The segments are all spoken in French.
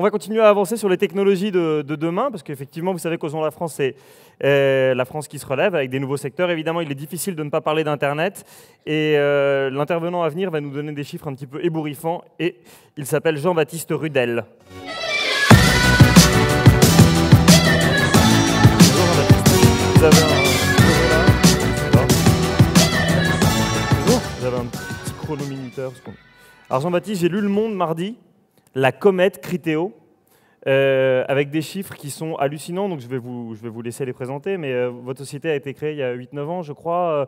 On va continuer à avancer sur les technologies de demain, parce qu'effectivement, vous savez qu'Osons la France, c'est la France qui se relève avec des nouveaux secteurs. Évidemment, il est difficile de ne pas parler d'Internet. Et l'intervenant à venir va nous donner des chiffres un petit peu ébouriffants. Et il s'appelle Jean-Baptiste Rudel. Bonjour Jean-Baptiste. Vous avez Vous avez un petit chronominuteur. Alors Jean-Baptiste, j'ai lu Le Monde mardi. La comète Criteo, avec des chiffres qui sont hallucinants, donc je vais vous laisser les présenter, mais votre société a été créée il y a 8-9 ans, je crois,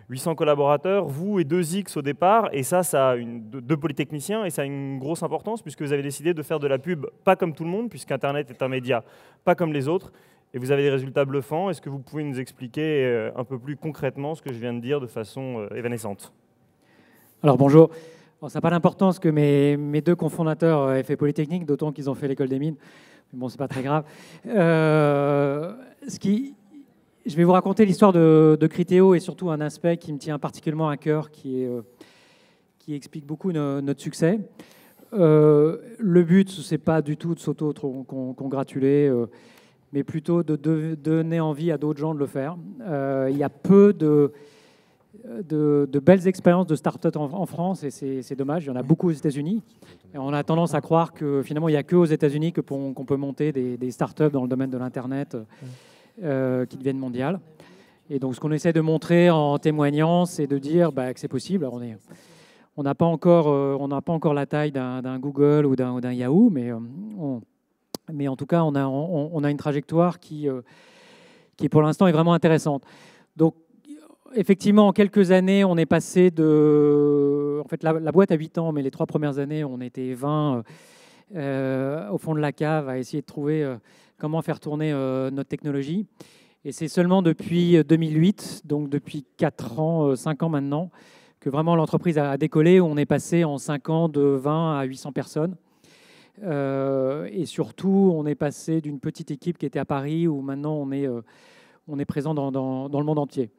800 collaborateurs, vous et 2X au départ, et ça a deux polytechniciens, et ça a une grosse importance, puisque vous avez décidé de faire de la pub pas comme tout le monde, puisqu'Internet est un média pas comme les autres, et vous avez des résultats bluffants. Est-ce que vous pouvez nous expliquer un peu plus concrètement ce que je viens de dire de façon évanescente? Alors bonjour. Bon, ça n'a pas d'importance que mes deux cofondateurs aient fait Polytechnique, d'autant qu'ils ont fait l'école des mines. Mais bon, c'est pas très grave. Je vais vous raconter l'histoire de Criteo et surtout un aspect qui me tient particulièrement à cœur, qui explique beaucoup notre succès. Le but, ce n'est pas du tout de s'auto-congratuler, mais plutôt de donner envie à d'autres gens de le faire. Il y a peu de belles expériences de start-up en France, et c'est dommage. Il y en a beaucoup aux États-Unis. Et on a tendance à croire que finalement, il n'y a que aux États-Unis qu'on peut monter des start-up dans le domaine de l'Internet qui deviennent mondiales. Et donc, ce qu'on essaie de montrer en témoignant, c'est de dire que c'est possible. Alors, on n'a pas encore la taille d'un Google ou d'un Yahoo, mais en tout cas, on a une trajectoire qui pour l'instant, est vraiment intéressante. Donc, effectivement, en quelques années, on est passé de... En fait, la boîte a 8 ans, mais les 3 premières années, on était 20 au fond de la cave à essayer de trouver comment faire tourner notre technologie. Et c'est seulement depuis 2008, donc depuis 4 ans, 5 ans maintenant, que vraiment l'entreprise a décollé, où on est passé en 5 ans de 20 à 800 personnes. Et surtout, on est passé d'une petite équipe qui était à Paris, où maintenant on est présent dans le monde entier.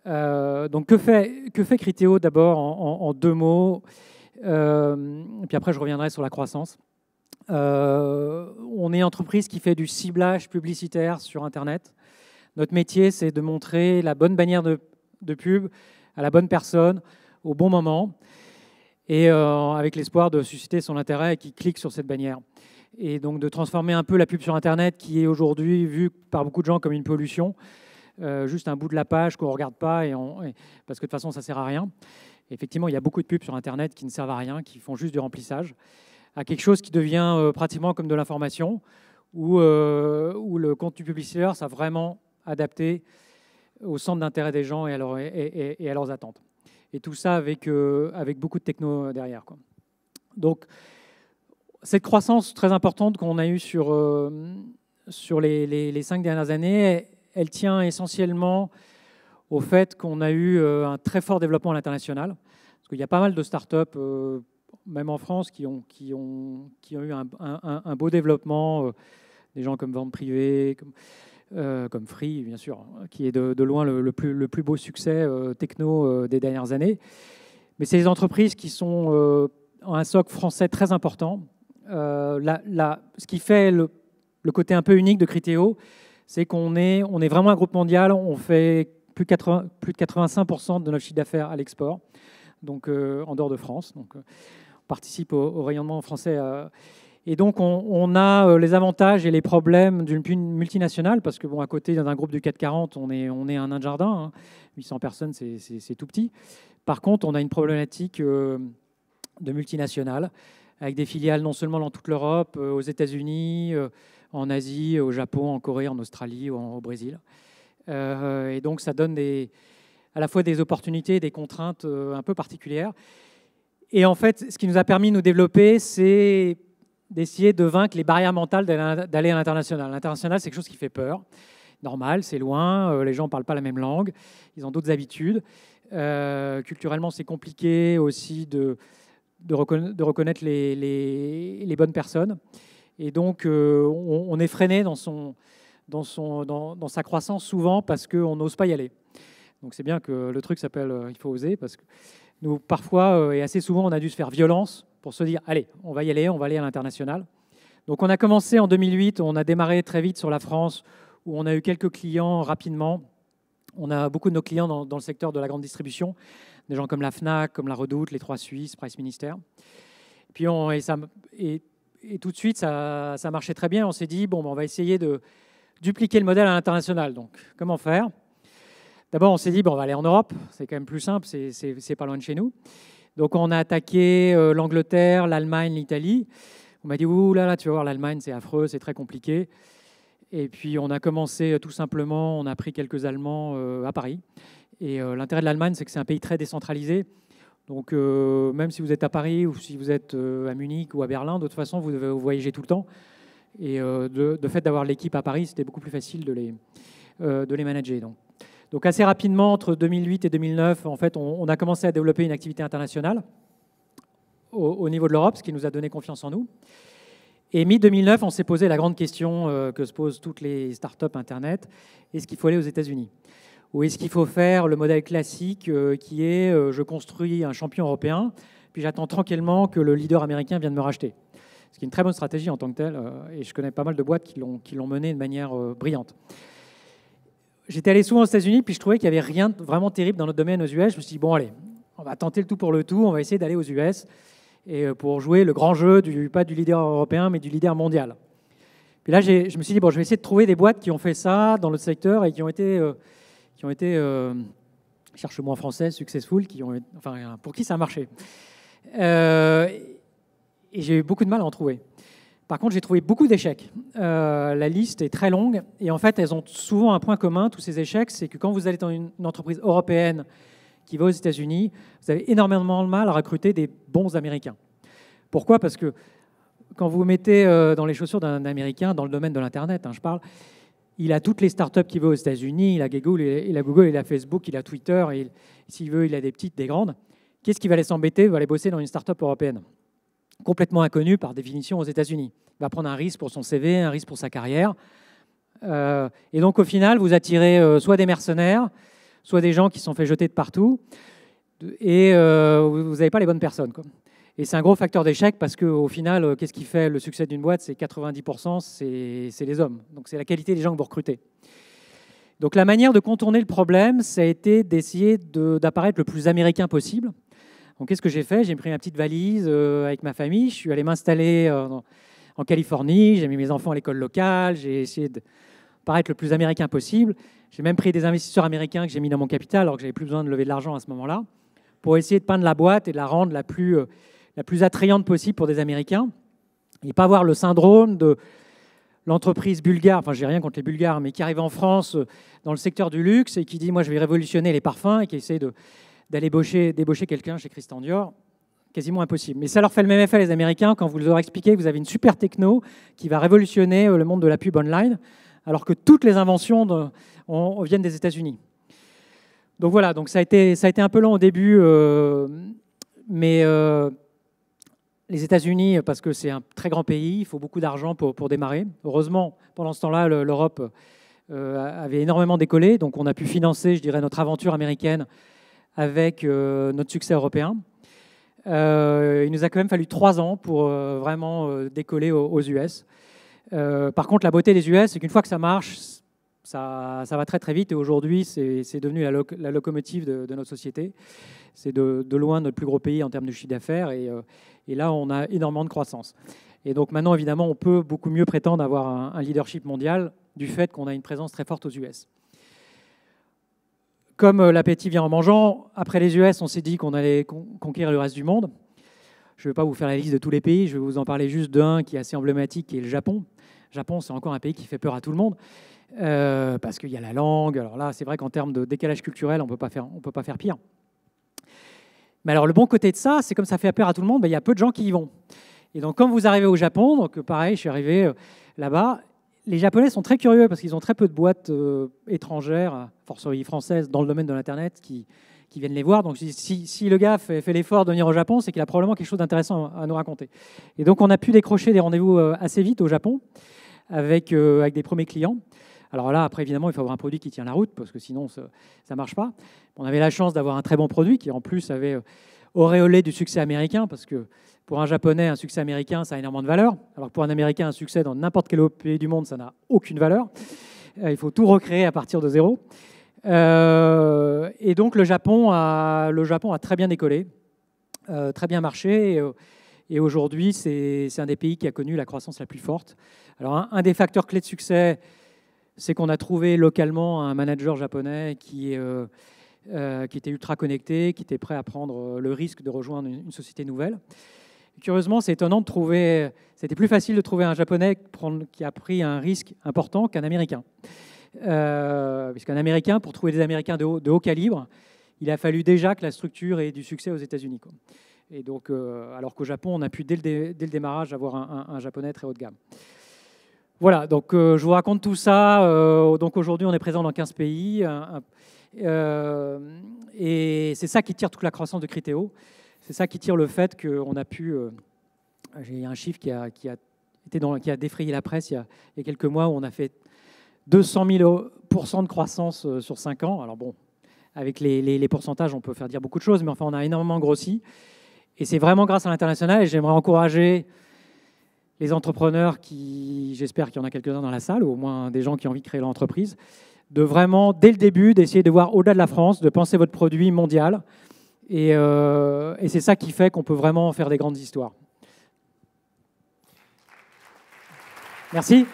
Donc que fait Criteo d'abord en 2 mots, et puis après je reviendrai sur la croissance. On est une entreprise qui fait du ciblage publicitaire sur Internet. Notre métier, c'est de montrer la bonne bannière de pub à la bonne personne au bon moment, et avec l'espoir de susciter son intérêt et qu'il clique sur cette bannière. Et donc de transformer un peu la pub sur Internet, qui est aujourd'hui vue par beaucoup de gens comme une pollution, juste un bout de la page qu'on ne regarde pas, parce que de toute façon, ça ne sert à rien. Effectivement, il y a beaucoup de pubs sur Internet qui ne servent à rien, qui font juste du remplissage, à quelque chose qui devient pratiquement comme de l'information, où le contenu publicitaire s'est vraiment adapté au centre d'intérêt des gens et à leurs attentes. Et tout ça avec beaucoup de techno derrière, quoi. Donc, cette croissance très importante qu'on a eue sur les 5 dernières années, elle tient essentiellement au fait qu'on a eu un très fort développement à l'international. Parce qu'il y a pas mal de startups, même en France, qui ont eu un beau développement. Des gens comme Vente Privée, comme Free, bien sûr, qui est de loin le plus beau succès techno des dernières années. Mais c'est des entreprises qui ont un socle français très important. Ce qui fait le côté un peu unique de Criteo, c'est qu'on est vraiment un groupe mondial. On fait plus de 85% de notre chiffre d'affaires à l'export, donc en dehors de France. Donc, on participe au rayonnement français. Et donc, on a les avantages et les problèmes d'une multinationale, parce que, à côté d'un groupe du CAC 40, on est un nain de jardin. 800 personnes, c'est tout petit. Par contre, on a une problématique de multinationale, avec des filiales non seulement dans toute l'Europe, aux États-Unis, en Asie, au Japon, en Corée, en Australie ou au Brésil. Et donc, ça donne à la fois des opportunités et des contraintes un peu particulières. Et en fait, ce qui nous a permis de nous développer, c'est d'essayer de vaincre les barrières mentales d'aller à l'international. L'international, c'est quelque chose qui fait peur. Normal, c'est loin, les gens ne parlent pas la même langue, ils ont d'autres habitudes. Culturellement, c'est compliqué aussi de reconnaître les bonnes personnes. Et donc, on est freiné dans sa croissance souvent parce qu'on n'ose pas y aller. Donc, c'est bien que le truc s'appelle « il faut oser », parce que nous, parfois et assez souvent, on a dû se faire violence pour se dire « allez, on va y aller, on va aller à l'international ». Donc on a commencé en 2008, on a démarré très vite sur la France, où on a eu quelques clients rapidement. On a beaucoup de nos clients dans le secteur de la grande distribution, des gens comme la Fnac, comme la Redoute, les Trois Suisses, Price Minister. Puis et tout de suite, ça marchait très bien. On s'est dit, bon, on va essayer de dupliquer le modèle à l'international. Donc, comment faire? D'abord, on s'est dit, bon, on va aller en Europe. C'est quand même plus simple, c'est pas loin de chez nous. Donc, on a attaqué l'Angleterre, l'Allemagne, l'Italie. On m'a dit, ouh là là, tu vas voir, l'Allemagne, c'est affreux, c'est très compliqué. Et puis, on a commencé tout simplement, on a pris quelques Allemands à Paris. Et l'intérêt de l'Allemagne, c'est que c'est un pays très décentralisé. Donc, même si vous êtes à Paris ou si vous êtes à Munich ou à Berlin, de toute façon, vous voyagez tout le temps. Et de fait d'avoir l'équipe à Paris, c'était beaucoup plus facile de les manager. Donc, assez rapidement, entre 2008 et 2009, en fait, on a commencé à développer une activité internationale au niveau de l'Europe, ce qui nous a donné confiance en nous. Et mi-2009, on s'est posé la grande question que se posent toutes les startups Internet, est-ce qu'il faut aller aux États-Unis ? Ou est-ce qu'il faut faire le modèle classique qui est je construis un champion européen, puis j'attends tranquillement que le leader américain vienne me racheter. Ce qui est une très bonne stratégie en tant que telle, et je connais pas mal de boîtes qui l'ont menée de manière brillante. J'étais allé souvent aux États-Unis, puis je trouvais qu'il n'y avait rien de vraiment terrible dans notre domaine aux US. Je me suis dit, bon allez, on va tenter le tout pour le tout, on va essayer d'aller aux US, et pour jouer le grand jeu, pas du leader européen, mais du leader mondial. Puis là, je me suis dit, bon, je vais essayer de trouver des boîtes qui ont fait ça dans le secteur et qui ont été cherche le mot en français, successful, pour qui ça a marché. Et j'ai eu beaucoup de mal à en trouver. Par contre, j'ai trouvé beaucoup d'échecs. La liste est très longue et en fait, elles ont souvent un point commun, tous ces échecs, c'est que quand vous allez dans une entreprise européenne qui va aux États-Unis, vous avez énormément de mal à recruter des bons Américains. Pourquoi ? Parce que quand vous vous mettez dans les chaussures d'un Américain, dans le domaine de l'Internet, je parle, il a toutes les startups qu'il veut aux États-Unis, il a Google, il a Facebook, il a Twitter, et s'il veut, il a des petites, des grandes. Qu'est-ce qui va aller s'embêter ? Il va aller bosser dans une startup européenne, complètement inconnue par définition aux États-Unis. Il va prendre un risque pour son CV, un risque pour sa carrière. Et donc, au final, vous attirez soit des mercenaires, soit des gens qui se sont fait jeter de partout, et vous n'avez pas les bonnes personnes, quoi. Et c'est un gros facteur d'échec parce qu'au final, qu'est-ce qui fait le succès d'une boîte ? C'est 90%, c'est les hommes. Donc c'est la qualité des gens que vous recrutez. Donc la manière de contourner le problème, ça a été d'essayer d'apparaître le plus américain possible. Donc qu'est-ce que j'ai fait ? J'ai pris ma petite valise avec ma famille, je suis allé m'installer en Californie, j'ai mis mes enfants à l'école locale, j'ai essayé de paraître le plus américain possible. J'ai même pris des investisseurs américains que j'ai mis dans mon capital alors que je n'avais plus besoin de lever de l'argent à ce moment-là, pour essayer de peindre la boîte et de la rendre la plus attrayante possible pour des Américains, et pas avoir le syndrome de l'entreprise bulgare, enfin j'ai rien contre les Bulgares, mais qui arrive en France dans le secteur du luxe et qui dit moi je vais révolutionner les parfums et qui essaie d'aller débaucher quelqu'un chez Christian Dior, quasiment impossible. Mais ça leur fait le même effet les Américains quand vous leur expliquez que vous avez une super techno qui va révolutionner le monde de la pub online, alors que toutes les inventions viennent des États-Unis. Donc voilà, donc ça a été un peu long au début, mais les États-Unis, parce que c'est un très grand pays, il faut beaucoup d'argent pour démarrer. Heureusement, pendant ce temps-là, l'Europe avait énormément décollé, donc on a pu financer, je dirais, notre aventure américaine avec notre succès européen. Il nous a quand même fallu 3 ans pour vraiment décoller aux US. Par contre, la beauté des US, c'est qu'une fois que ça marche, ça va très très vite, et aujourd'hui, c'est devenu la locomotive de notre société. C'est de loin notre plus gros pays en termes de chiffre d'affaires, et là, on a énormément de croissance. Et donc maintenant, évidemment, on peut beaucoup mieux prétendre avoir un leadership mondial du fait qu'on a une présence très forte aux US. Comme l'appétit vient en mangeant, après les US, on s'est dit qu'on allait conquérir le reste du monde. Je ne vais pas vous faire la liste de tous les pays, je vais vous en parler juste d'un qui est assez emblématique, qui est le Japon. Le Japon, c'est encore un pays qui fait peur à tout le monde, parce qu'il y a la langue. Alors là, c'est vrai qu'en termes de décalage culturel, on ne peut pas faire pire. Mais alors, le bon côté de ça, c'est comme ça fait peur à tout le monde, il y a peu de gens qui y vont. Et donc, quand vous arrivez au Japon, donc pareil, je suis arrivé là-bas, les Japonais sont très curieux parce qu'ils ont très peu de boîtes étrangères, forcerie françaises, dans le domaine de l'Internet qui viennent les voir. Donc, si le gars fait l'effort de venir au Japon, c'est qu'il a probablement quelque chose d'intéressant à nous raconter. Et donc, on a pu décrocher des rendez-vous assez vite au Japon avec des premiers clients. Alors là, après, évidemment, il faut avoir un produit qui tient la route parce que sinon, ça ne marche pas. On avait la chance d'avoir un très bon produit qui, en plus, avait auréolé du succès américain, parce que pour un Japonais, un succès américain, ça a énormément de valeur, alors que pour un Américain, un succès dans n'importe quel autre pays du monde, ça n'a aucune valeur. Il faut tout recréer à partir de zéro. Et donc le Japon a très bien décollé, très bien marché, et aujourd'hui, c'est un des pays qui a connu la croissance la plus forte. Alors un des facteurs clés de succès, c'est qu'on a trouvé localement un manager japonais qui était ultra connecté, qui était prêt à prendre le risque de rejoindre une société nouvelle. Curieusement, c'est étonnant de trouver... C'était plus facile de trouver un Japonais qui a pris un risque important qu'un Américain. Puisqu'un Américain, pour trouver des Américains de haut calibre, il a fallu déjà que la structure ait du succès aux États-Unis. Et donc, alors qu'au Japon, on a pu dès le démarrage avoir un Japonais très haut de gamme. Voilà, donc je vous raconte tout ça. Donc aujourd'hui, on est présent dans 15 pays. Et c'est ça qui tire toute la croissance de Criteo. C'est ça qui tire le fait qu'on a pu... J'ai un chiffre qui a défrayé la presse il y a quelques mois, où on a fait 200 000% de croissance sur 5 ans. Alors bon, avec les pourcentages, on peut faire dire beaucoup de choses, mais enfin, on a énormément grossi. Et c'est vraiment grâce à l'international. Et j'aimerais encourager les entrepreneurs j'espère qu'il y en a quelques-uns dans la salle, ou au moins des gens qui ont envie de créer leur entreprise, de vraiment, dès le début, d'essayer de voir au-delà de la France, de penser votre produit mondial. Et c'est ça qui fait qu'on peut vraiment faire des grandes histoires. Merci.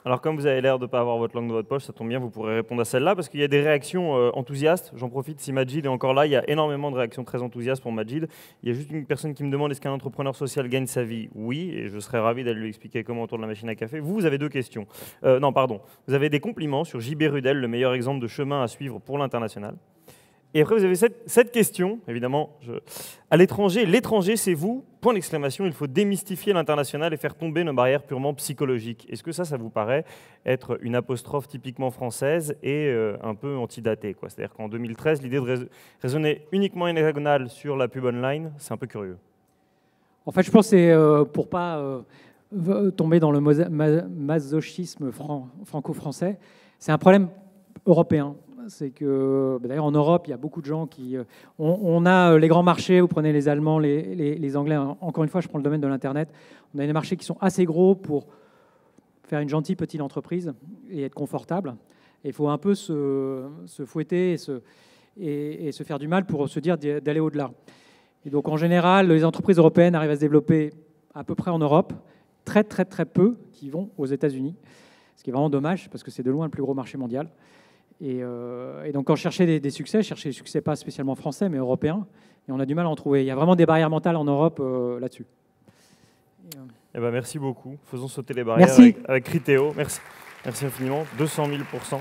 Alors, comme vous avez l'air de ne pas avoir votre langue dans votre poche, ça tombe bien, vous pourrez répondre à celle-là, parce qu'il y a des réactions enthousiastes. J'en profite, si Majid est encore là, il y a énormément de réactions très enthousiastes pour Majid. Il y a juste une personne qui me demande, est-ce qu'un entrepreneur social gagne sa vie? Oui, et je serais ravi d'aller lui expliquer comment autour de la machine à café. Vous avez 2 questions. Non, pardon. Vous avez des compliments sur JB Rudel, le meilleur exemple de chemin à suivre pour l'international. Et après, vous avez cette question, évidemment, à l'étranger. L'étranger, c'est vous, point d'exclamation, il faut démystifier l'international et faire tomber nos barrières purement psychologiques. Est-ce que ça vous paraît être une apostrophe typiquement française et un peu antidatée, quoi? C'est-à-dire qu'en 2013, l'idée de raisonner uniquement en hexagonal sur la pub online, c'est un peu curieux. En fait, je pense que c'est pour pas tomber dans le masochisme franco-français, c'est un problème européen. C'est que, d'ailleurs, en Europe, il y a beaucoup de gens qui... On a les grands marchés, vous prenez les Allemands, les Anglais, encore une fois, je prends le domaine de l'Internet, on a des marchés qui sont assez gros pour faire une gentille petite entreprise et être confortable. Et il faut un peu se fouetter et se faire du mal pour se dire d'aller au-delà. Et donc, en général, les entreprises européennes arrivent à se développer à peu près en Europe, très, très, très peu qui vont aux États-Unis, ce qui est vraiment dommage, parce que c'est de loin le plus gros marché mondial. Et donc, quand je cherchais des succès, je cherchais des succès pas spécialement français, mais européens. Et on a du mal à en trouver. Il y a vraiment des barrières mentales en Europe là-dessus. Eh ben, merci beaucoup. Faisons sauter les barrières avec Criteo. Merci infiniment. 200 000%.